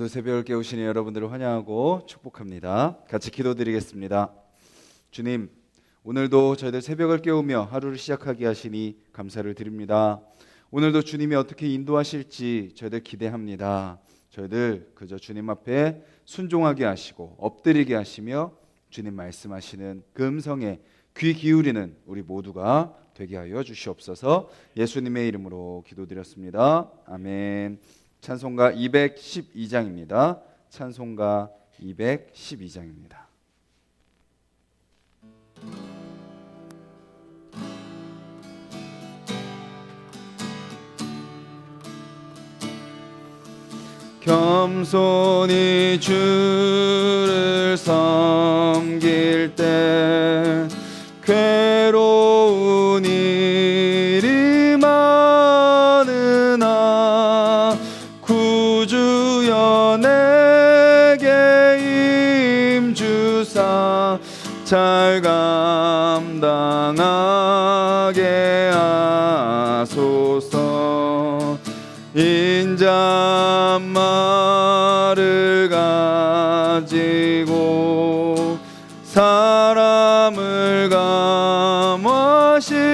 오늘도 새벽을 깨우시니 여러분들을 환영하고 축복합니다. 같이 기도드리겠습니다. 주님, 오늘도 저희들 새벽을 깨우며 하루를 시작하게 하시니 감사를 드립니다. 오늘도 주님이 어떻게 인도하실지 저희들 기대합니다. 저희들 그저 주님 앞에 순종하게 하시고 엎드리게 하시며 주님 말씀하시는 그 음성에 귀 기울이는 우리 모두가 되게 하여 주시옵소서. 예수님의 이름으로 기도드렸습니다. 아멘. 찬송가 212장입니다. 찬송가 212장입니다. 겸손히 주를 섬길 때 괴로운 일이 많으나 구주여 내게 임주사 잘 감당하게 하소서. 인자말을 가지고 사람을 감화시키며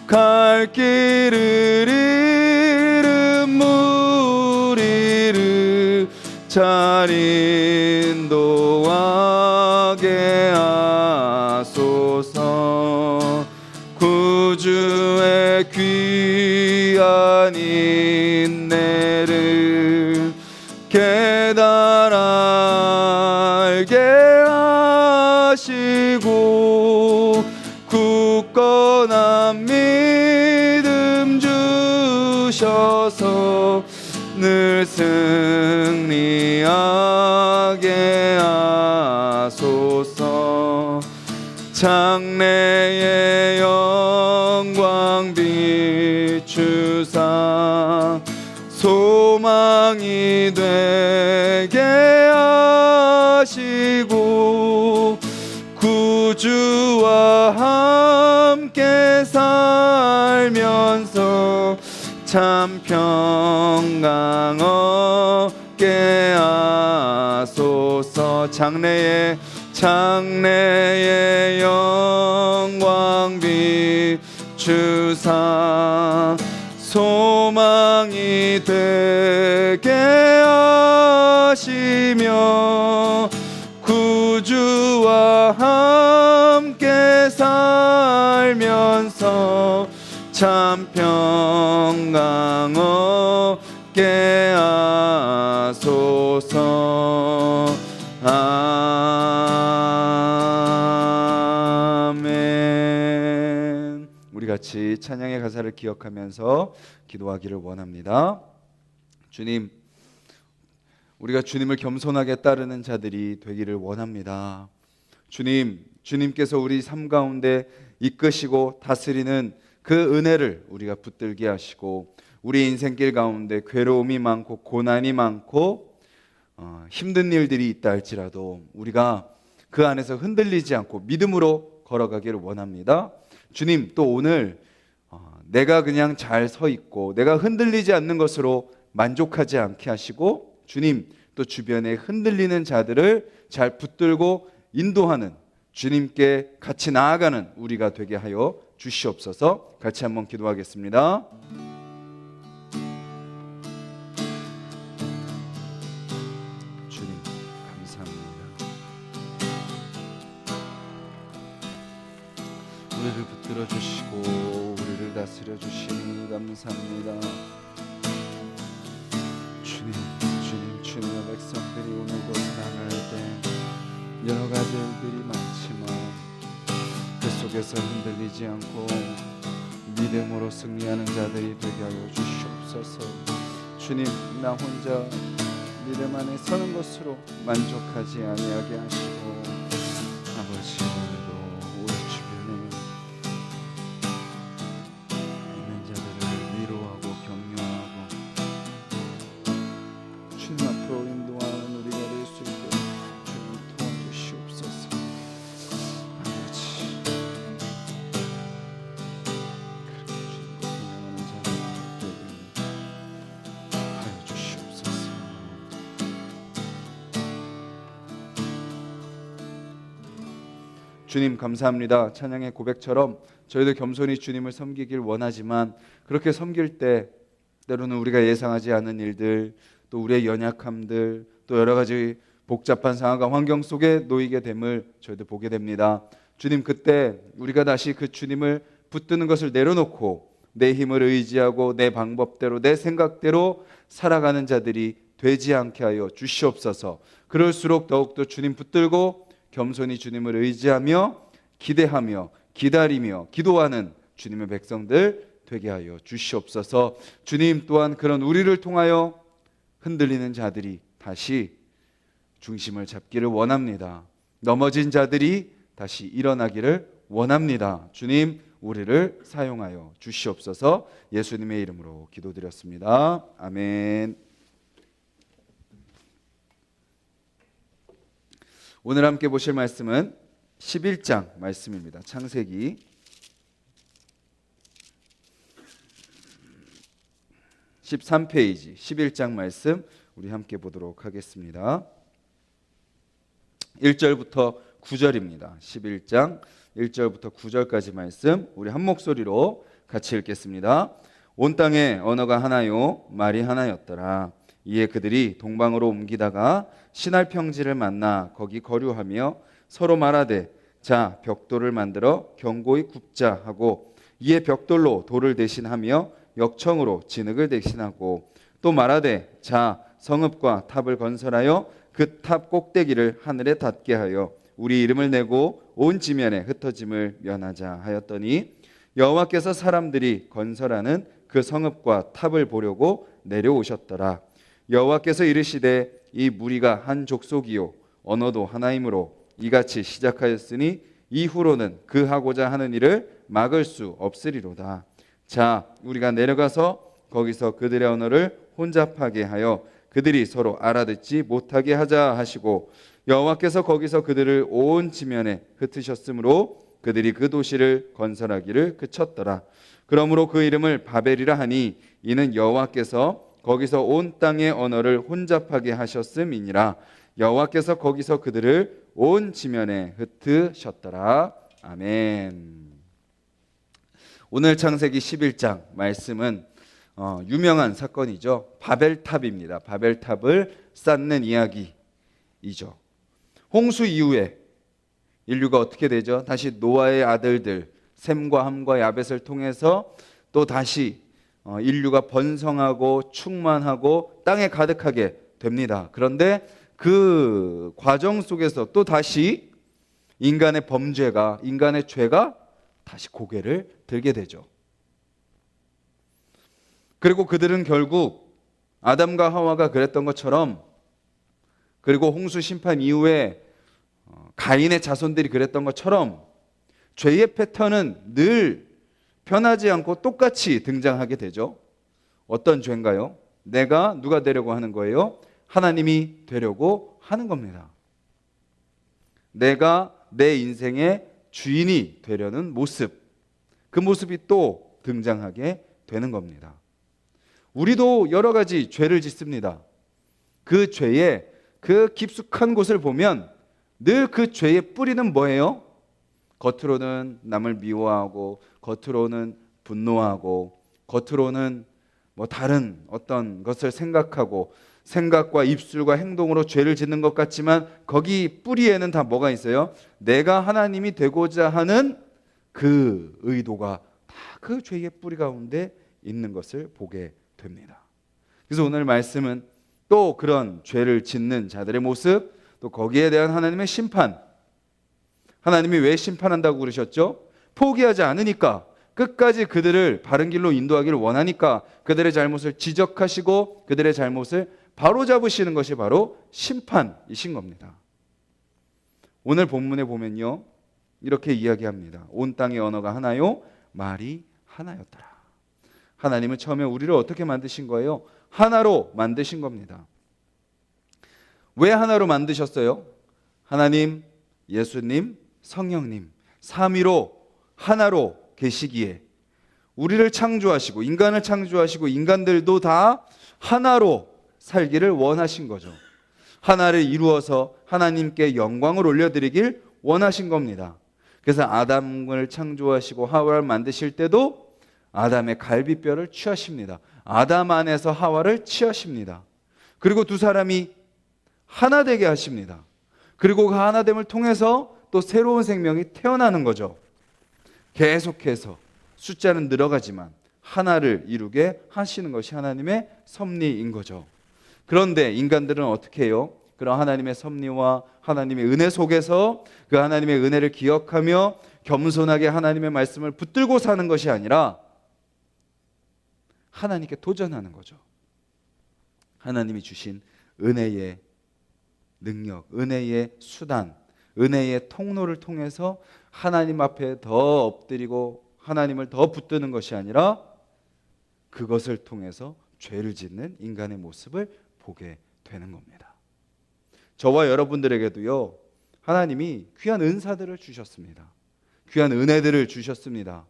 갈 길을 잃은 무리를 잘 인도하게 하소서. 구주의 귀한 인내를 깨달게 하시고 굳건한 믿음 주셔서 늘 승리하게 하소서. 장래의 영광 비추사 소망이 되게 하시고 구주와 함께 살면서 참 평강 얻게 하소서. 장래의 영광 비추사 소망이 되게 하시며 구주와 함께 살면서 참 평강 얻게 하소서. 아멘. 우리 같이 찬양의 가사를 기억하면서 기도하기를 원합니다. 주님, 우리가 주님을 겸손하게 따르는 자들이 되기를 원합니다. 주님께서 우리 삶 가운데 이끄시고 다스리는 그 은혜를 우리가 붙들게 하시고 우리 인생길 가운데 괴로움이 많고 고난이 많고 힘든 일들이 있다 할지라도 우리가 그 안에서 흔들리지 않고 믿음으로 걸어가기를 원합니다. 주님, 또 오늘 내가 그냥 잘 서 있고 내가 흔들리지 않는 것으로 만족하지 않게 하시고 주님, 또 주변에 흔들리는 자들을 잘 붙들고 인도하는 주님께 같이 나아가는 우리가 되게 하여 주시옵소서. 같이 한번 기도하겠습니다. 주님, 감사합니다. 우리를 붙들어 주시고 우리를 다스려 주시니 감사합니다. 주님의 백성들이 오늘도 살아갈 때 여러 가지 일들이 많지만 그 속에서 흔들리지 않고 믿음으로 승리하는 자들이 되게 하여 주시옵소서. 주님, 나 혼자 믿음 안에 서는 것으로 만족하지 아니하게 하시고 아버지, 오늘도 우리 주변에 있는 자들을 위로하고 격려하고 주님 앞으로 인도하는 우리가 될 수 있게 주님 도와주시옵소서. 아버지, 그렇게 주님과 동행하는 자들 주님 감사합니다. 찬양의 고백처럼 저희도 겸손히 주님을 섬기길 원하지만 그렇게 섬길 때 때로는 우리가 예상하지 않은 일들, 또 우리의 연약함들, 또 여러 가지 복잡한 상황과 환경 속에 놓이게 됨을 저희도 보게 됩니다. 주님, 그때 우리가 다시 그 주님을 붙드는 것을 내려놓고 내 힘을 의지하고 내 방법대로 내 생각대로 살아가는 자들이 되지 않게 하여 주시옵소서. 그럴수록 더욱더 주님 붙들고 겸손히 주님을 의지하며 기대하며 기다리며 기도하는 주님의 백성들 되게 하여 주시옵소서. 주님 또한 그런 우리를 통하여 흔들리는 자들이 다시 중심을 잡기를 원합니다. 넘어진 자들이 다시 일어나기를 원합니다. 주님, 우리를 사용하여 주시옵소서. 예수님의 이름으로 기도드렸습니다. 아멘. 오늘 함께 보실 말씀은 11장 말씀입니다. 창세기 13페이지 11장 말씀 우리 함께 보도록 하겠습니다. 1절부터 9절입니다. 11장 1절부터 9절까지 말씀 우리 한 목소리로 같이 읽겠습니다. 온 땅에 언어가 하나요 말이 하나였더라. 이에 그들이 동방으로 옮기다가 신할 평지를 만나 거기 거류하며 서로 말하되 자 벽돌을 만들어 견고히 굽자 하고 이에 벽돌로 돌을 대신하며 역청으로 진흙을 대신하고 또 말하되 자 성읍과 탑을 건설하여 그 탑 꼭대기를 하늘에 닿게 하여 우리 이름을 내고 온 지면에 흩어짐을 면하자 하였더니 여호와께서 사람들이 건설하는 그 성읍과 탑을 보려고 내려오셨더라. 여호와께서 이르시되 이 무리가 한 족속이요 언어도 하나이므로 이같이 시작하였으니 이후로는 그 하고자 하는 일을 막을 수 없으리로다. 자 우리가 내려가서 거기서 그들의 언어를 혼잡하게 하여 그들이 서로 알아듣지 못하게 하자 하시고 여호와께서 거기서 그들을 온 지면에 흩으셨으므로 그들이 그 도시를 건설하기를 그쳤더라. 그러므로 그 이름을 바벨이라 하니 이는 여호와께서 거기서 온 땅의 언어를 혼잡하게 하셨음이니라. 여호와께서 거기서 그들을 온 지면에 흩으셨더라. 아멘. 오늘 창세기 11장 말씀은 유명한 사건이죠. 바벨탑입니다. 바벨탑을 쌓는 이야기이죠. 홍수 이후에 인류가 어떻게 되죠? 다시 노아의 아들들 셈과 함과 야벳을 통해서 또 다시 인류가 번성하고 충만하고 땅에 가득하게 됩니다. 그런데 그 과정 속에서 또 다시 인간의 범죄가 인간의 죄가 다시 고개를 들게 되죠. 그리고 그들은 결국 아담과 하와가 그랬던 것처럼 그리고 홍수 심판 이후에 가인의 자손들이 그랬던 것처럼 죄의 패턴은 늘 변하지 않고 똑같이 등장하게 되죠. 어떤 죄인가요? 내가 누가 되려고 하는 거예요? 하나님이 되려고 하는 겁니다. 내가 내 인생의 주인이 되려는 모습, 그 모습이 또 등장하게 되는 겁니다. 우리도 여러 가지 죄를 짓습니다. 그 죄의 그 깊숙한 곳을 보면 늘 그 죄의 뿌리는 뭐예요? 겉으로는 남을 미워하고 겉으로는 분노하고 겉으로는 뭐 다른 어떤 것을 생각하고 생각과 입술과 행동으로 죄를 짓는 것 같지만 거기 뿌리에는 다 뭐가 있어요? 내가 하나님이 되고자 하는 그 의도가 다 그 죄의 뿌리 가운데 있는 것을 보게 됩니다. 그래서 오늘 말씀은 또 그런 죄를 짓는 자들의 모습, 또 거기에 대한 하나님의 심판. 하나님이 왜 심판한다고 그러셨죠? 포기하지 않으니까, 끝까지 그들을 바른 길로 인도하기를 원하니까 그들의 잘못을 지적하시고 그들의 잘못을 바로잡으시는 것이 바로 심판이신 겁니다. 오늘 본문에 보면요, 이렇게 이야기합니다. 온 땅의 언어가 하나요, 말이 하나였더라. 하나님은 처음에 우리를 어떻게 만드신 거예요? 하나로 만드신 겁니다. 왜 하나로 만드셨어요? 하나님, 예수님, 성령님 삼위로 하나로 계시기에 우리를 창조하시고 인간을 창조하시고 인간들도 다 하나로 살기를 원하신 거죠. 하나를 이루어서 하나님께 영광을 올려드리길 원하신 겁니다. 그래서 아담을 창조하시고 하와를 만드실 때도 아담의 갈비뼈를 취하십니다. 아담 안에서 하와를 취하십니다. 그리고 두 사람이 하나 되게 하십니다. 그리고 그 하나됨을 통해서 또 새로운 생명이 태어나는 거죠. 계속해서 숫자는 늘어가지만 하나를 이루게 하시는 것이 하나님의 섭리인 거죠. 그런데 인간들은 어떻게 해요? 그런 하나님의 섭리와 하나님의 은혜 속에서 그 하나님의 은혜를 기억하며 겸손하게 하나님의 말씀을 붙들고 사는 것이 아니라 하나님께 도전하는 거죠. 하나님이 주신 은혜의 능력, 은혜의 수단, 은혜의 통로를 통해서 하나님 앞에 더 엎드리고 하나님을 더 붙드는 것이 아니라 그것을 통해서 죄를 짓는 인간의 모습을 보게 되는 겁니다. 저와 여러분들에게도요, 하나님이 귀한 은사들을 주셨습니다. 귀한 은혜들을 주셨습니다.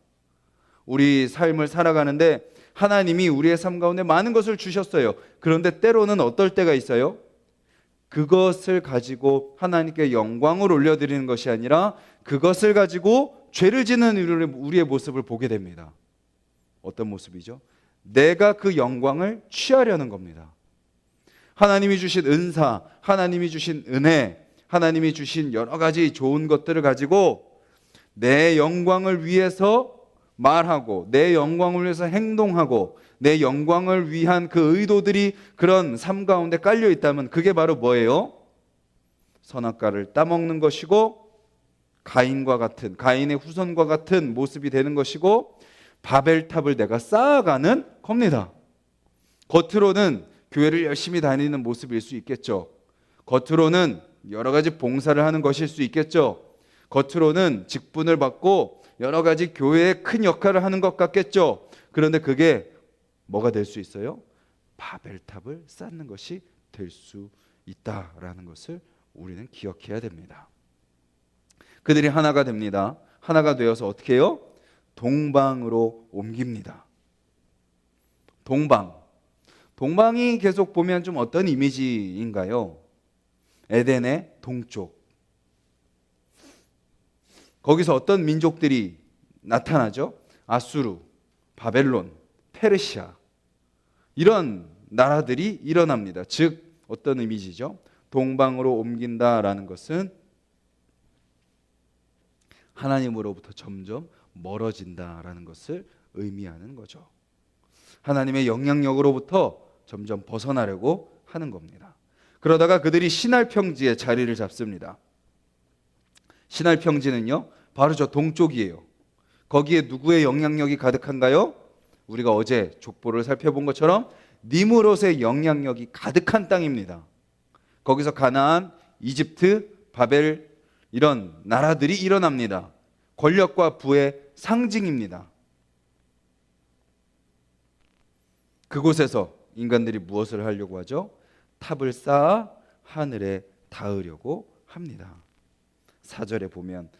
우리 삶을 살아가는데 하나님이 우리의 삶 가운데 많은 것을 주셨어요. 그런데 때로는 어떨 때가 있어요? 그것을 가지고 하나님께 영광을 올려드리는 것이 아니라 그것을 가지고 죄를 짓는 우리의 모습을 보게 됩니다. 어떤 모습이죠? 내가 그 영광을 취하려는 겁니다. 하나님이 주신 은사, 하나님이 주신 은혜, 하나님이 주신 여러 가지 좋은 것들을 가지고 내 영광을 위해서 말하고 내 영광을 위해서 행동하고 내 영광을 위한 그 의도들이 그런 삶 가운데 깔려 있다면 그게 바로 뭐예요? 선악과를 따먹는 것이고 가인과 같은, 가인의 후손과 같은 모습이 되는 것이고 바벨탑을 내가 쌓아가는 겁니다. 겉으로는 교회를 열심히 다니는 모습일 수 있겠죠. 겉으로는 여러 가지 봉사를 하는 것일 수 있겠죠. 겉으로는 직분을 받고 여러 가지 교회에 큰 역할을 하는 것 같겠죠. 그런데 그게 뭐가 될 수 있어요? 바벨탑을 쌓는 것이 될 수 있다라는 것을 우리는 기억해야 됩니다. 그들이 하나가 됩니다. 하나가 되어서 어떻게 해요? 동방으로 옮깁니다. 동방이 계속 보면 좀 어떤 이미지인가요? 에덴의 동쪽. 거기서 어떤 민족들이 나타나죠? 아수르, 바벨론, 페르시아 이런 나라들이 일어납니다. 즉 어떤 이미지죠? 동방으로 옮긴다라는 것은 하나님으로부터 점점 멀어진다라는 것을 의미하는 거죠. 하나님의 영향력으로부터 점점 벗어나려고 하는 겁니다. 그러다가 그들이 시날 평지에 자리를 잡습니다. 시날 평지는요, 바로 저 동쪽이에요. 거기에 누구의 영향력이 가득한가요? 우리가 어제 족보를 살펴본 것처럼 니므롯의 영향력이 가득한 땅입니다. 거기서 가나안, 이집트, 바벨 이런 나라들이 일어납니다. 권력과 부의 상징입니다. 그곳에서 인간들이 무엇을 하려고 하죠? 탑을 쌓아 하늘에 닿으려고 합니다. 4절에 보면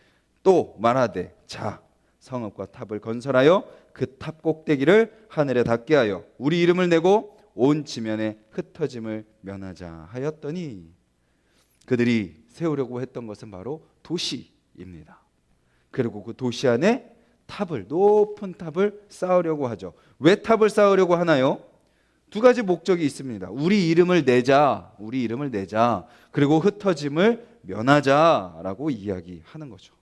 또 말하되 자 성읍과 탑을 건설하여 그 탑 꼭대기를 하늘에 닿게 하여 우리 이름을 내고 온 지면에 흩어짐을 면하자 하였더니 그들이 세우려고 했던 것은 바로 도시입니다. 그리고 그 도시 안에 탑을, 높은 탑을 쌓으려고 하죠. 왜 탑을 쌓으려고 하나요? 두 가지 목적이 있습니다. 우리 이름을 내자. 그리고 흩어짐을 면하자라고 이야기하는 거죠.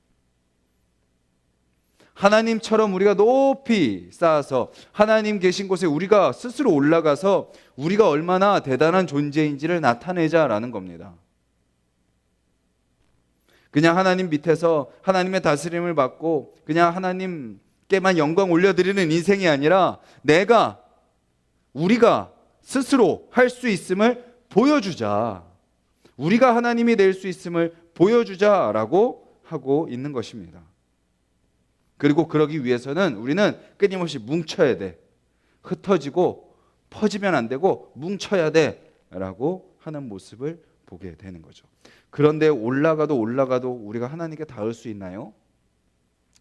하나님처럼 우리가 높이 쌓아서 하나님 계신 곳에 우리가 스스로 올라가서 우리가 얼마나 대단한 존재인지를 나타내자라는 겁니다. 그냥 하나님 밑에서 하나님의 다스림을 받고 그냥 하나님께만 영광 올려드리는 인생이 아니라 우리가 스스로 할 수 있음을 보여주자. 우리가 하나님이 될 수 있음을 보여주자라고 하고 있는 것입니다. 그리고 그러기 위해서는 우리는 끊임없이 뭉쳐야 돼. 흩어지고 퍼지면 안 되고 뭉쳐야 돼 라고 하는 모습을 보게 되는 거죠. 그런데 올라가도 우리가 하나님께 닿을 수 있나요?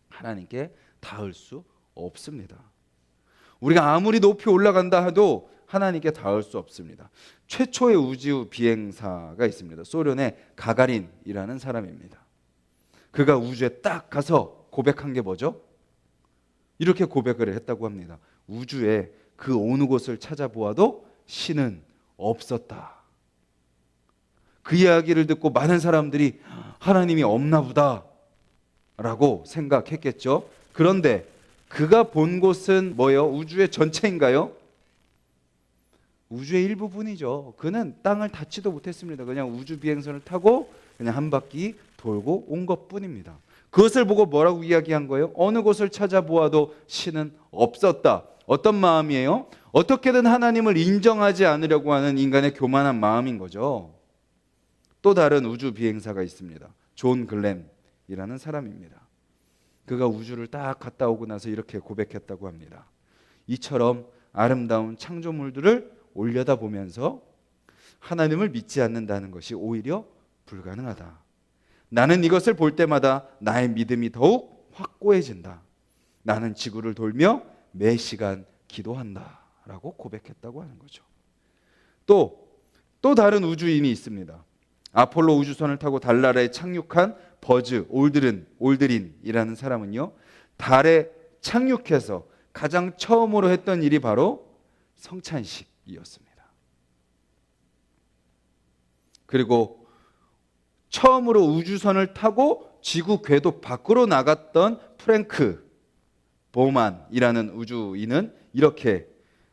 하나님께 닿을 수 없습니다. 우리가 아무리 높이 올라간다 해도 하나님께 닿을 수 없습니다. 최초의 우주 비행사가 있습니다. 소련의 가가린이라는 사람입니다. 그가 우주에 딱 가서 고백한 게 뭐죠? 이렇게 고백을 했다고 합니다. 우주에 그 어느 곳을 찾아보아도 신은 없었다. 그 이야기를 듣고 많은 사람들이 하나님이 없나 보다 라고 생각했겠죠. 그런데 그가 본 곳은 뭐예요? 우주의 전체인가요? 우주의 일부분이죠. 그는 땅을 닿지도 못했습니다. 그냥 우주 비행선을 타고 그냥 한 바퀴 돌고 온 것뿐입니다. 그것을 보고 뭐라고 이야기한 거예요? 어느 곳을 찾아보아도 신은 없었다. 어떤 마음이에요? 어떻게든 하나님을 인정하지 않으려고 하는 인간의 교만한 마음인 거죠. 또 다른 우주 비행사가 있습니다. 존 글램이라는 사람입니다. 그가 우주를 딱 갔다 오고 나서 이렇게 고백했다고 합니다. 이처럼 아름다운 창조물들을 올려다보면서 하나님을 믿지 않는다는 것이 오히려 불가능하다. 나는 이것을 볼 때마다 나의 믿음이 더욱 확고해진다. 나는 지구를 돌며 매 시간 기도한다 라고 고백했다고 하는 거죠. 또 다른 우주인이 있습니다. 아폴로 우주선을 타고 달나라에 착륙한 버즈 올드린이라는 사람은요, 달에 착륙해서 가장 처음으로 했던 일이 바로 성찬식이었습니다. 그리고 처음으로 우주선을 타고 지구 궤도 밖으로 나갔던 프랭크 보만이라는 우주인은 이렇게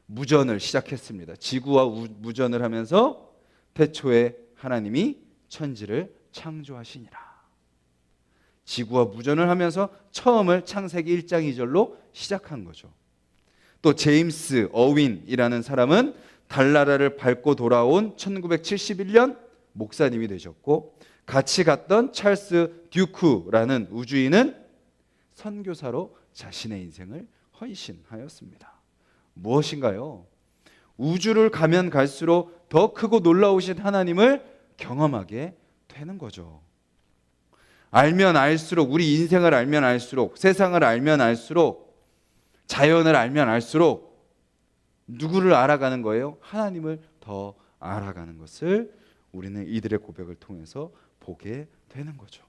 무전을 시작했습니다. 지구와 무전을 하면서 태초에 하나님이 천지를 창조하시니라. 지구와 무전을 하면서 처음을 창세기 1장 2절로 시작한 거죠. 또 제임스 어윈이라는 사람은 달나라를 밟고 돌아온 1971년 목사님이 되셨고, 같이 갔던 찰스 듀크라는 우주인은 선교사로 자신의 인생을 헌신하였습니다. 무엇인가요? 우주를 가면 갈수록 더 크고 놀라우신 하나님을 경험하게 되는 거죠. 알면 알수록, 우리 인생을 알면 알수록, 세상을 알면 알수록, 자연을 알면 알수록 누구를 알아가는 거예요? 하나님을 더 알아가는 것을 우리는 이들의 고백을 통해서 보게 되는 거죠.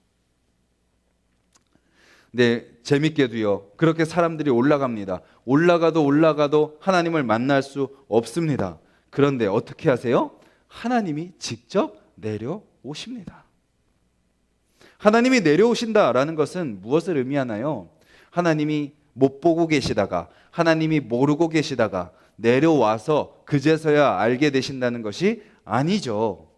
네, 재밌게도요, 그렇게 사람들이 올라갑니다. 올라가도 하나님을 만날 수 없습니다. 그런데 어떻게 하세요? 하나님이 직접 내려오십니다. 하나님이 내려오신다라는 것은 무엇을 의미하나요? 하나님이 못 보고 계시다가, 하나님이 모르고 계시다가 내려와서 그제서야 알게 되신다는 것이 아니죠.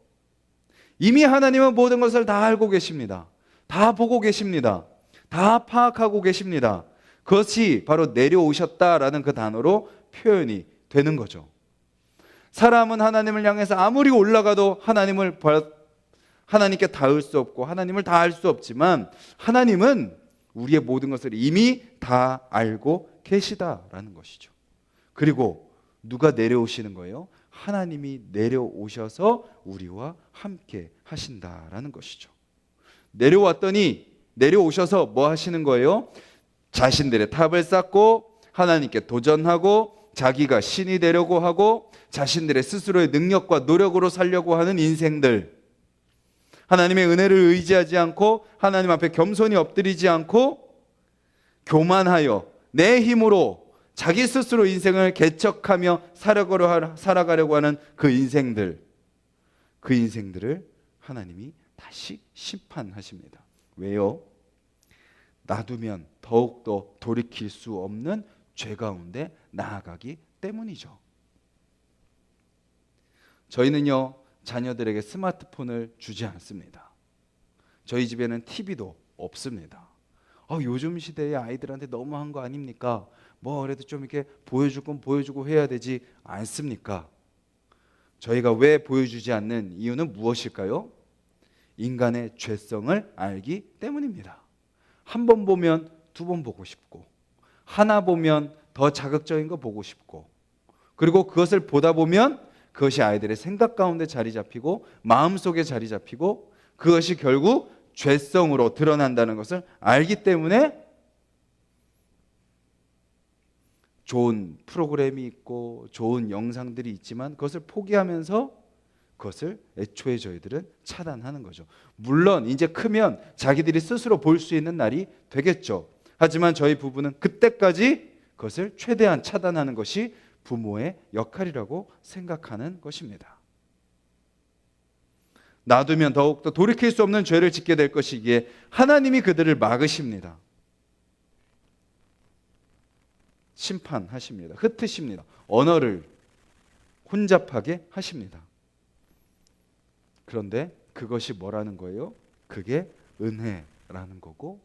이미 하나님은 모든 것을 다 알고 계십니다. 다 보고 계십니다. 다 파악하고 계십니다. 그것이 바로 내려오셨다라는 그 단어로 표현이 되는 거죠. 사람은 하나님을 향해서 아무리 올라가도 하나님께 닿을 수 없고 하나님을 다 알 수 없지만, 하나님은 우리의 모든 것을 이미 다 알고 계시다라는 것이죠. 그리고 누가 내려오시는 거예요? 하나님이 내려오셔서 우리와 함께 하신다라는 것이죠. 내려오셔서 뭐 하시는 거예요? 자신들의 탑을 쌓고 하나님께 도전하고 자기가 신이 되려고 하고 자신들의 스스로의 능력과 노력으로 살려고 하는 인생들, 하나님의 은혜를 의지하지 않고 하나님 앞에 겸손히 엎드리지 않고 교만하여 내 힘으로 자기 스스로 인생을 개척하며 살아가려고 하는 그 인생들을 하나님이 다시 심판하십니다. 왜요? 놔두면 더욱더 돌이킬 수 없는 죄 가운데 나아가기 때문이죠. 저희는요, 자녀들에게 스마트폰을 주지 않습니다. 저희 집에는 TV도 없습니다. 요즘 시대의 아이들한테 너무한 거 아닙니까? 뭐 그래도 좀 이렇게 보여줄 건 보여주고 해야 되지 않습니까? 저희가 왜 보여주지 않는 이유는 무엇일까요? 인간의 죄성을 알기 때문입니다. 한 번 보면 두 번 보고 싶고, 하나 보면 더 자극적인 거 보고 싶고, 그리고 그것을 보다 보면 그것이 아이들의 생각 가운데 자리 잡히고 마음속에 자리 잡히고 그것이 결국 죄성으로 드러난다는 것을 알기 때문에 좋은 프로그램이 있고 좋은 영상들이 있지만 그것을 포기하면서 그것을 애초에 저희들은 차단하는 거죠. 물론 이제 크면 자기들이 스스로 볼 수 있는 날이 되겠죠. 하지만 저희 부부는 그때까지 그것을 최대한 차단하는 것이 부모의 역할이라고 생각하는 것입니다. 놔두면 더욱더 돌이킬 수 없는 죄를 짓게 될 것이기에 하나님이 그들을 막으십니다. 심판하십니다. 흩으십니다. 언어를 혼잡하게 하십니다. 그런데 그것이 뭐라는 거예요? 그게 은혜라는 거고,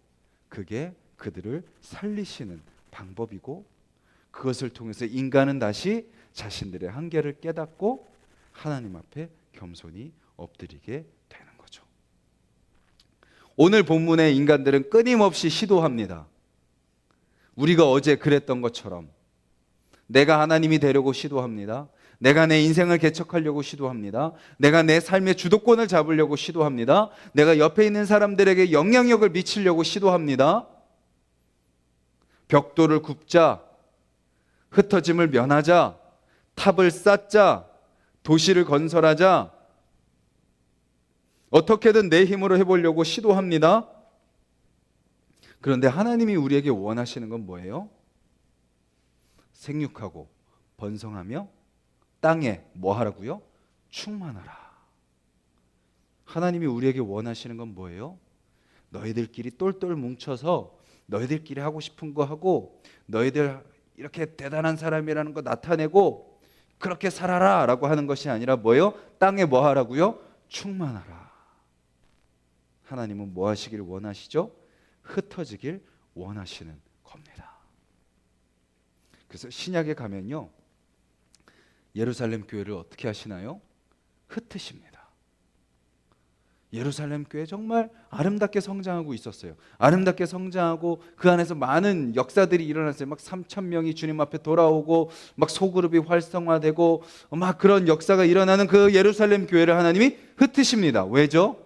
그게 그들을 살리시는 방법이고, 그것을 통해서 인간은 다시 자신들의 한계를 깨닫고 하나님 앞에 겸손히 엎드리게 되는 거죠. 오늘 본문의 인간들은 끊임없이 시도합니다. 우리가 어제 그랬던 것처럼 내가 하나님이 되려고 시도합니다. 내가 내 인생을 개척하려고 시도합니다. 내가 내 삶의 주도권을 잡으려고 시도합니다. 내가 옆에 있는 사람들에게 영향력을 미치려고 시도합니다. 벽돌을 굽자, 흩어짐을 면하자, 탑을 쌓자, 도시를 건설하자, 어떻게든 내 힘으로 해보려고 시도합니다. 그런데 하나님이 우리에게 원하시는 건 뭐예요? 생육하고 번성하며 땅에 뭐 하라고요? 충만하라. 하나님이 우리에게 원하시는 건 뭐예요? 너희들끼리 똘똘 뭉쳐서 너희들끼리 하고 싶은 거 하고, 너희들 이렇게 대단한 사람이라는 거 나타내고 그렇게 살아라 라고 하는 것이 아니라 뭐예요? 땅에 뭐 하라고요? 충만하라. 하나님은 뭐 하시길 원하시죠? 흩어지길 원하시는 겁니다. 그래서 신약에 가면요, 예루살렘 교회를 어떻게 하시나요? 흩으십니다. 예루살렘 교회 정말 아름답게 성장하고 있었어요. 아름답게 성장하고 그 안에서 많은 역사들이 일어났어요. 막 3,000명이 주님 앞에 돌아오고 막 소그룹이 활성화되고 막 그런 역사가 일어나는 그 예루살렘 교회를 하나님이 흩으십니다. 왜죠?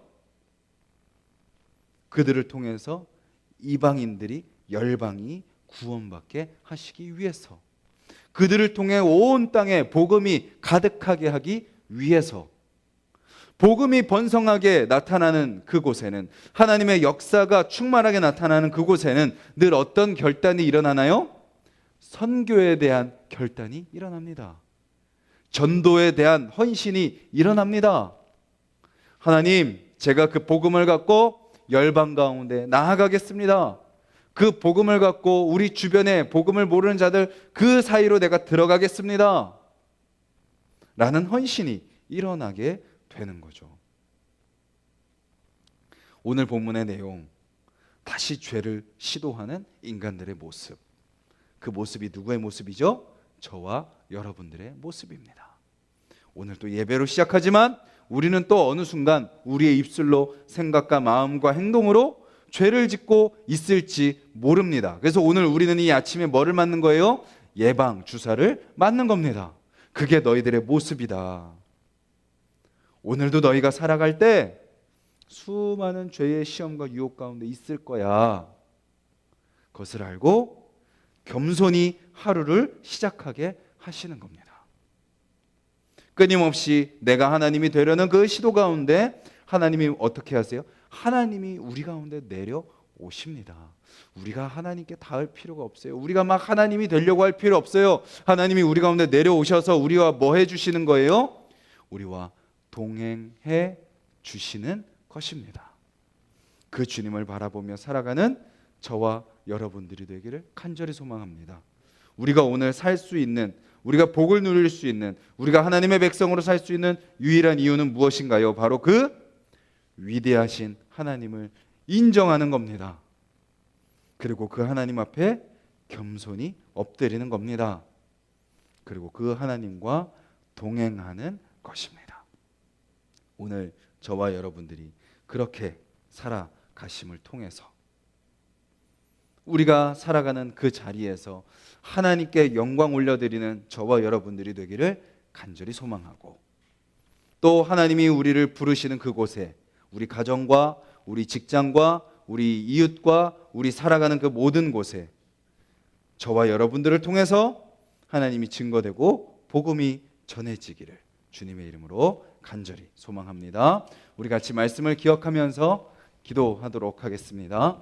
그들을 통해서 이방인들이, 열방이 구원받게 하시기 위해서, 그들을 통해 온 땅에 복음이 가득하게 하기 위해서, 복음이 번성하게 나타나는 그곳에는, 하나님의 역사가 충만하게 나타나는 그곳에는 늘 어떤 결단이 일어나나요? 선교에 대한 결단이 일어납니다. 전도에 대한 헌신이 일어납니다. 하나님, 제가 그 복음을 갖고 열방 가운데 나아가겠습니다. 그 복음을 갖고 우리 주변에 복음을 모르는 자들 그 사이로 내가 들어가겠습니다. 라는 헌신이 일어나게 되는 거죠. 오늘 본문의 내용, 다시 죄를 시도하는 인간들의 모습. 그 모습이 누구의 모습이죠? 저와 여러분들의 모습입니다. 오늘 또 예배로 시작하지만 우리는 또 어느 순간 우리의 입술로 생각과 마음과 행동으로 죄를 짓고 있을지 모릅니다. 그래서 오늘 우리는 이 아침에 뭐를 맞는 거예요? 예방 주사를 맞는 겁니다. 그게 너희들의 모습이다. 오늘도 너희가 살아갈 때 수많은 죄의 시험과 유혹 가운데 있을 거야. 그것을 알고 겸손히 하루를 시작하게 하시는 겁니다. 끊임없이 내가 하나님이 되려는 그 시도 가운데 하나님이 어떻게 하세요? 하나님이 우리 가운데 내려오십니다. 우리가 하나님께 닿을 필요가 없어요. 우리가 막 하나님이 되려고 할 필요 없어요. 하나님이 우리 가운데 내려오셔서 우리와 뭐 해주시는 거예요? 우리와 동행해 주시는 것입니다. 그 주님을 바라보며 살아가는 저와 여러분들이 되기를 간절히 소망합니다. 우리가 오늘 살 수 있는, 우리가 복을 누릴 수 있는, 우리가 하나님의 백성으로 살 수 있는 유일한 이유는 무엇인가요? 바로 그 위대하신 하나님을 인정하는 겁니다. 그리고 그 하나님 앞에 겸손히 엎드리는 겁니다. 그리고 그 하나님과 동행하는 것입니다. 오늘 저와 여러분들이 그렇게 살아가심을 통해서 우리가 살아가는 그 자리에서 하나님께 영광 올려드리는 저와 여러분들이 되기를 간절히 소망하고, 또 하나님이 우리를 부르시는 그곳에 우리 가정과 우리 직장과 우리 이웃과 우리 살아가는 그 모든 곳에 저와 여러분들을 통해서 하나님이 증거되고 복음이 전해지기를 주님의 이름으로 간절히 소망합니다. 우리 같이 말씀을 기억하면서 기도하도록 하겠습니다.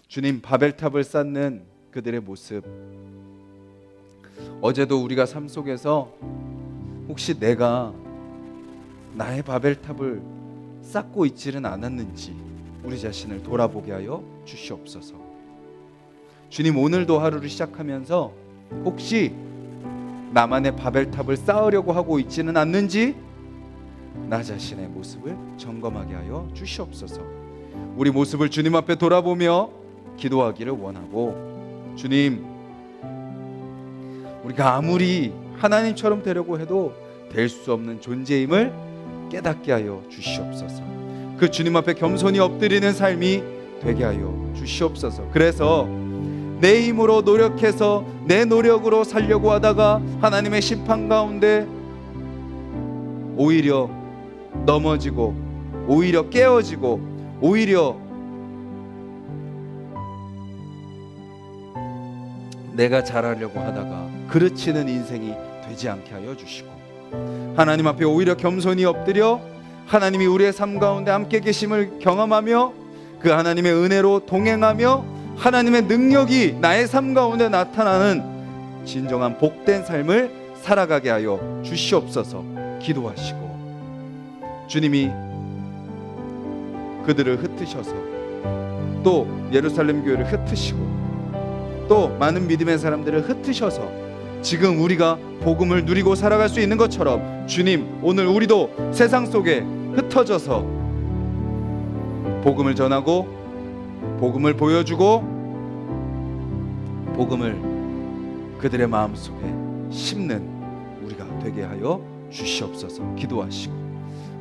주님, 바벨탑을 쌓는 그들의 모습, 어제도 우리가 삶 속에서 혹시 내가 나의 바벨탑을 쌓고 있지는 않았는지 우리 자신을 돌아보게 하여 주시옵소서. 주님, 오늘도 하루를 시작하면서 혹시 나만의 바벨탑을 쌓으려고 하고 있지는 않는지 나 자신의 모습을 점검하게 하여 주시옵소서. 우리 모습을 주님 앞에 돌아보며 기도하기를 원하고, 주님, 우리가 아무리 하나님처럼 되려고 해도 될 수 없는 존재임을 깨닫게 하여 주시옵소서. 그 주님 앞에 겸손히 엎드리는 삶이 되게 하여 주시옵소서. 그래서 내 힘으로 노력해서 내 노력으로 살려고 하다가 하나님의 심판 가운데 오히려 넘어지고, 오히려 깨어지고, 오히려 내가 잘하려고 하다가 그르치는 인생이 되지 않게 하여 주시고, 하나님 앞에 오히려 겸손히 엎드려 하나님이 우리의 삶 가운데 함께 계심을 경험하며 그 하나님의 은혜로 동행하며 하나님의 능력이 나의 삶 가운데 나타나는 진정한 복된 삶을 살아가게 하여 주시옵소서. 기도하시고, 주님이 그들을 흩으셔서 또 예루살렘 교회를 흩으시고 또 많은 믿음의 사람들을 흩으셔서 지금 우리가 복음을 누리고 살아갈 수 있는 것처럼, 주님, 오늘 우리도 세상 속에 흩어져서 복음을 전하고 복음을 보여주고 복음을 그들의 마음속에 심는 우리가 되게 하여 주시옵소서. 기도하시고,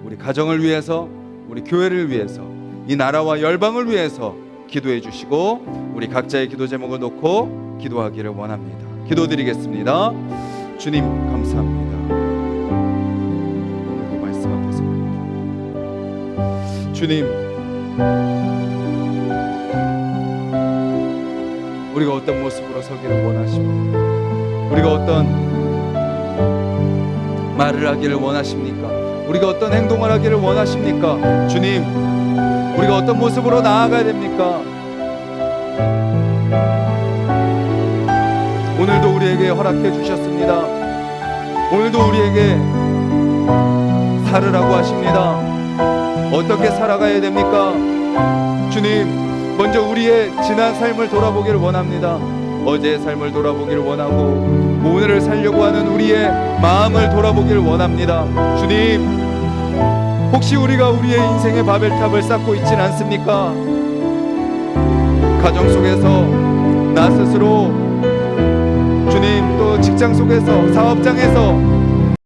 우리 가정을 위해서, 우리 교회를 위해서, 이 나라와 열방을 위해서 기도해 주시고, 우리 각자의 기도 제목을 놓고 기도하기를 원합니다. 기도드리겠습니다. 주님, 감사합니다. 오늘도 말씀 앞에서 주님, 우리가 어떤 모습으로 서기를 원하십니까? 우리가 어떤 말을 하기를 원하십니까? 우리가 어떤 행동을 하기를 원하십니까? 주님, 우리가 어떤 모습으로 나아가야 됩니까? 오늘도 우리에게 허락해 주셨습니다. 오늘도 우리에게 살으라고 하십니다. 어떻게 살아가야 됩니까? 주님, 먼저 우리의 지난 삶을 돌아보기를 원합니다. 어제의 삶을 돌아보기를 원하고 오늘을 살려고 하는 우리의 마음을 돌아보기를 원합니다. 주님, 혹시 우리가 우리의 인생의 바벨탑을 쌓고 있진 않습니까? 가정 속에서 나 스스로, 주님, 또 직장 속에서, 사업장에서